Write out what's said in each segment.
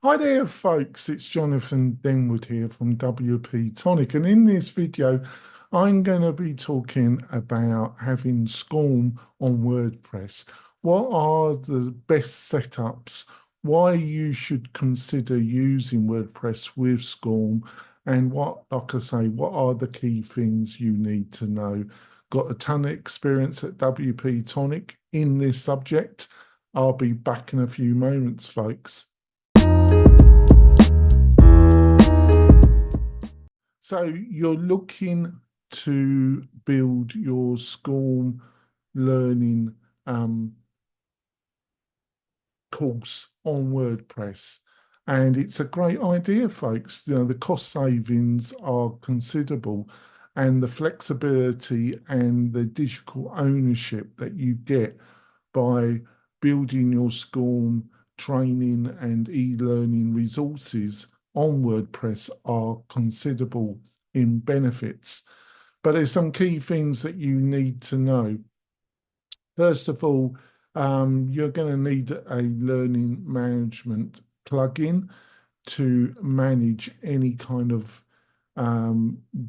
Hi there, folks. It's Jonathan Denwood here from WP-Tonic, and in this video, I'm going to be talking about having SCORM on WordPress. What are the best setups? Why you should consider using WordPress with SCORM, and like I say, what are the key things you need to know? Got a ton of experience at WP-Tonic in this subject. I'll be back in a few moments, folks. So you're looking to build your SCORM learning course on WordPress. And it's a great idea, folks. The cost savings are considerable, and the flexibility and the digital ownership that you get by building your SCORM training and e-learning resources on WordPress are considerable in benefits. But there's some key things that you need to know. First of all, you're going to need a learning management plugin to manage any kind of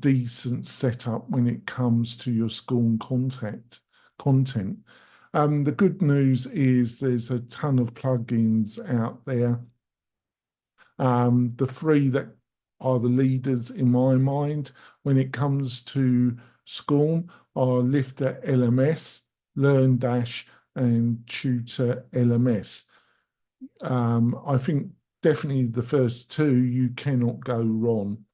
decent setup when it comes to your SCORM content. The good news is there's a ton of plugins out there. The three that are the leaders in my mind when it comes to SCORM are Lifter LMS, LearnDash, and Tutor LMS. I think definitely the first two you cannot go wrong.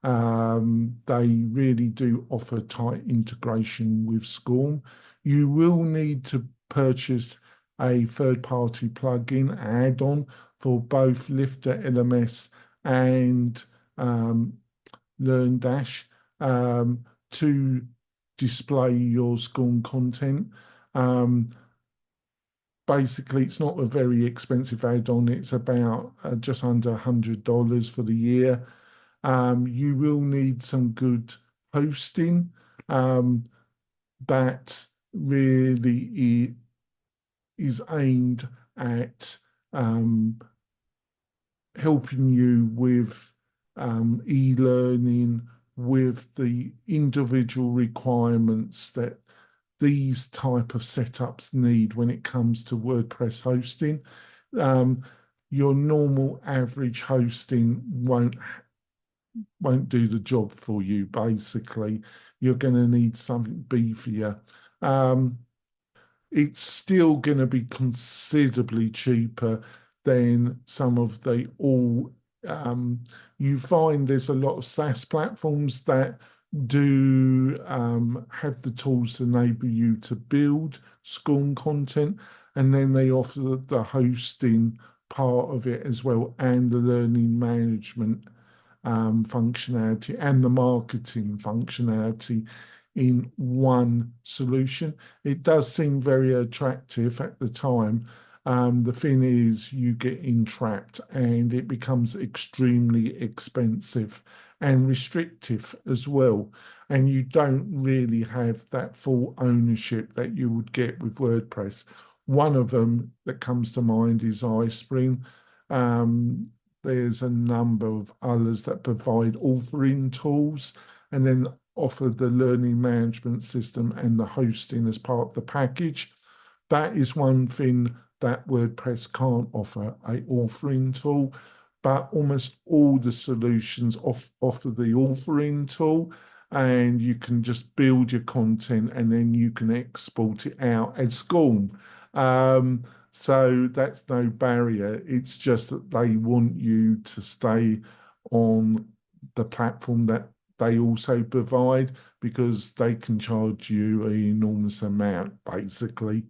They really do offer tight integration with SCORM. You will need to purchase a third-party plugin add-on for both Lifter LMS and LearnDash to display your SCORM content. Basically, it's not a very expensive add-on. It's about just under $100 for the year. You will need some good hosting that really is aimed at helping you with e-learning, with the individual requirements that these type of setups need when it comes to WordPress hosting. Your normal average hosting won't do the job for you. Basically, you're going to need something beefier. It's still going to be considerably cheaper than some of the you find there's a lot of SaaS platforms that do have the tools to enable you to build SCORM content, and then they offer the hosting part of it as well, and the learning management functionality and the marketing functionality in one solution. It does seem very attractive at the time. The thing is, you get entrapped and it becomes extremely expensive and restrictive as well. And you don't really have that full ownership that you would get with WordPress. One of them that comes to mind is iSpring. There's a number of others that provide authoring tools and then offer the learning management system and the hosting as part of the package. That is one thing that WordPress can't offer, a authoring tool, but almost all the solutions offer the authoring tool, and you can just build your content and then you can export it out as SCORM. So that's no barrier. It's just that they want you to stay on the platform that they also provide because they can charge you an enormous amount, basically.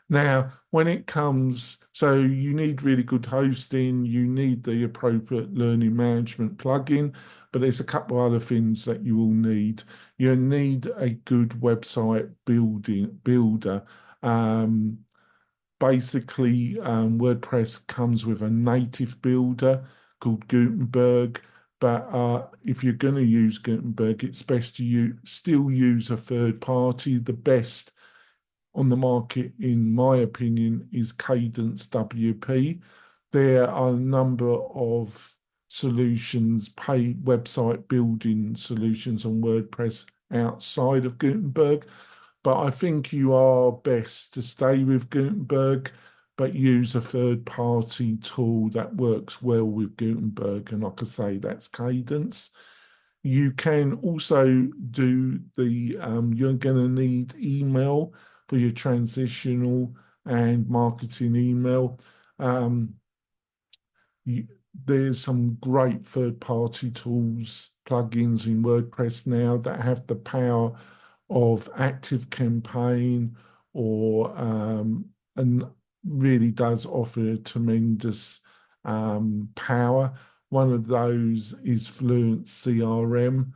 Now, when it comes, so you need really good hosting, you need the appropriate learning management plugin, but there's a couple other things that you will need. You need a good website builder. Basically, WordPress comes with a native builder called Gutenberg, but if you're going to use Gutenberg, it's best to still use a third party. The best on the market, in my opinion, is Cadence WP. there are a number of solutions, paid website building solutions on WordPress outside of Gutenberg, but I think you are best to stay with Gutenberg, but use a third-party tool that works well with Gutenberg. And like I say, that's Cadence. You can also do the, you're going to need email for your transitional and marketing email. You, there's some great third-party tools, plugins in WordPress now that have the power of Active Campaign or and really does offer tremendous power. One of those is Fluent CRM.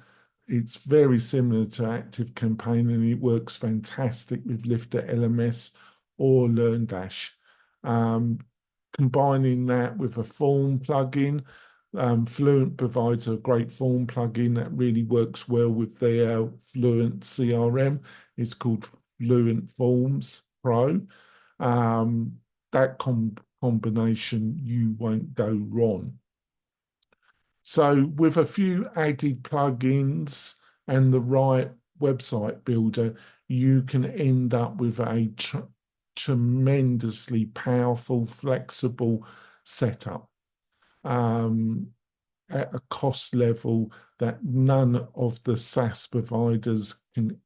It's very similar to Active Campaign and it works fantastic with Lifter LMS or LearnDash. Combining that with a form plugin, Fluent provides a great form plugin that really works well with their Fluent CRM. It's called Fluent Forms Pro. That combination, you won't go wrong. So with a few added plugins and the right website builder, you can end up with a tremendously powerful, flexible setup at a cost level that none of the SaaS providers can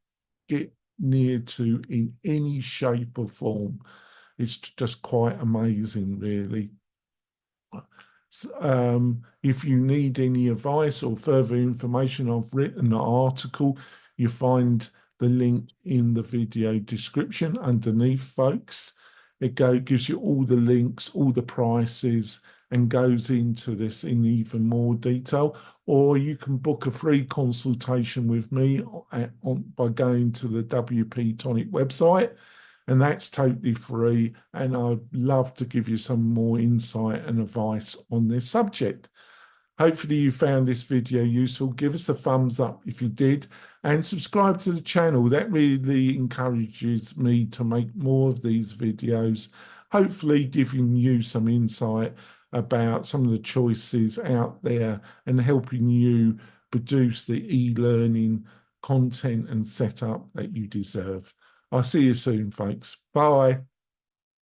get near to in any shape or form. It's just quite amazing, really. If you need any advice or further information, I've written an article. You find the link in the video description underneath, folks. It gives you all the links, all the prices, and goes into this in even more detail. Or you can book a free consultation with me by going to the WP-Tonic website. And that's totally free. And I'd love to give you some more insight and advice on this subject. Hopefully you found this video useful. Give us a thumbs up if you did and subscribe to the channel. That really encourages me to make more of these videos, hopefully giving you some insight about some of the choices out there and helping you produce the e-learning content and setup that you deserve. I'll see you soon, folks. Bye.